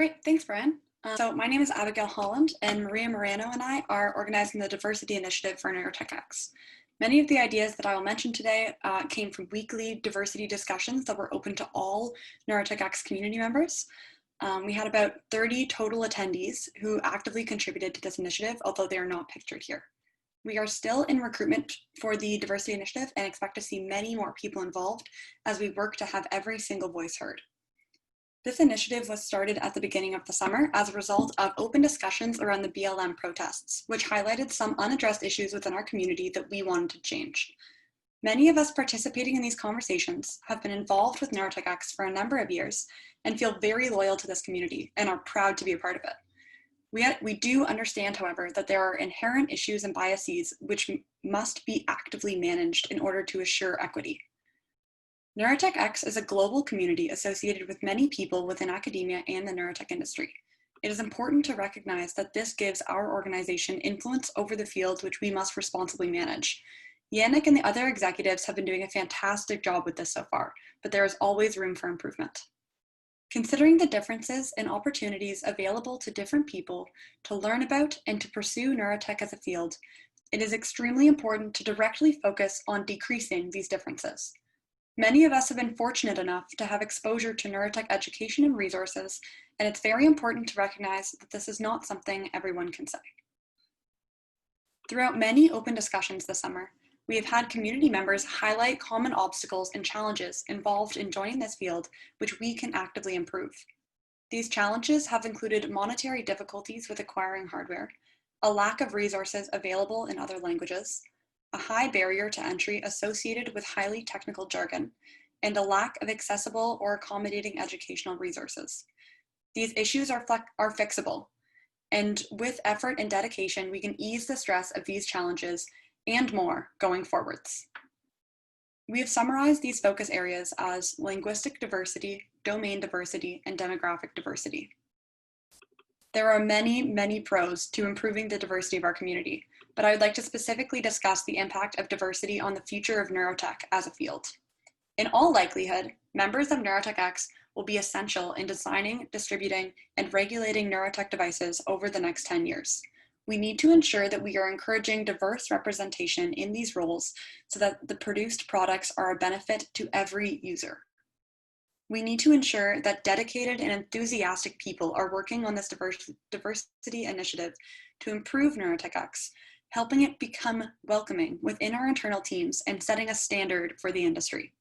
Great, thanks, Brian. So my name is Abigail Holland, and Maria Moreno and I are organizing the Diversity Initiative for NeuroTechX. Many of the ideas that I will mention today came from weekly diversity discussions that were open to all NeuroTechX community members. We had about 30 total attendees who actively contributed to this initiative, although they are not pictured here. We are still in recruitment for the Diversity Initiative and expect to see many more people involved as we work to have every single voice heard. This initiative was started at the beginning of the summer as a result of open discussions around the BLM protests, which highlighted some unaddressed issues within our community that we wanted to change. Many of us participating in these conversations have been involved with NeuroTechX for a number of years and feel very loyal to this community and are proud to be a part of it. We do understand, however, that there are inherent issues and biases which must be actively managed in order to assure equity. NeuroTechX is a global community associated with many people within academia and the neurotech industry. It is important to recognize that this gives our organization influence over the fields which we must responsibly manage. Yannick and the other executives have been doing a fantastic job with this so far, but there is always room for improvement. Considering the differences and opportunities available to different people to learn about and to pursue neurotech as a field, it is extremely important to directly focus on decreasing these differences. Many of us have been fortunate enough to have exposure to neurotech education and resources, and it's very important to recognize that this is not something everyone can say. Throughout many open discussions this summer, we have had community members highlight common obstacles and challenges involved in joining this field, which we can actively improve. These challenges have included monetary difficulties with acquiring hardware, a lack of resources available in other languages, a high barrier to entry associated with highly technical jargon, and a lack of accessible or accommodating educational resources. These issues are fixable, and with effort and dedication, we can ease the stress of these challenges and more going forwards. We have summarized these focus areas as linguistic diversity, domain diversity, and demographic diversity. There are many, many pros to improving the diversity of our community, but I would like to specifically discuss the impact of diversity on the future of neurotech as a field. In all likelihood, members of NeuroTechX will be essential in designing, distributing, and regulating neurotech devices over the next 10 years. We need to ensure that we are encouraging diverse representation in these roles so that the produced products are a benefit to every user. We need to ensure that dedicated and enthusiastic people are working on this diversity initiative to improve NeuroTechX, helping it become welcoming within our internal teams and setting a standard for the industry.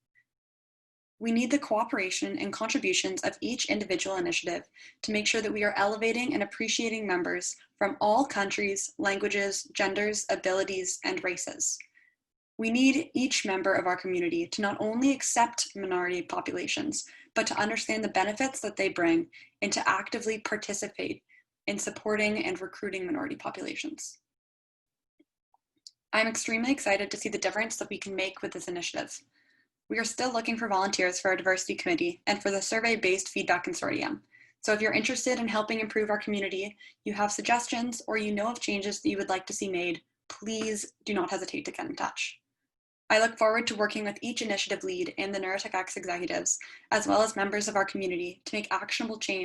We need the cooperation and contributions of each individual initiative to make sure that we are elevating and appreciating members from all countries, languages, genders, abilities, and races. We need each member of our community to not only accept minority populations, but to understand the benefits that they bring and to actively participate in supporting and recruiting minority populations. I'm extremely excited to see the difference that we can make with this initiative. We are still looking for volunteers for our diversity committee and for the survey-based feedback consortium. So if you're interested in helping improve our community, you have suggestions, or you know of changes that you would like to see made, please do not hesitate to get in touch. I look forward to working with each initiative lead and the NeuroTechX executives, as well as members of our community, to make actionable change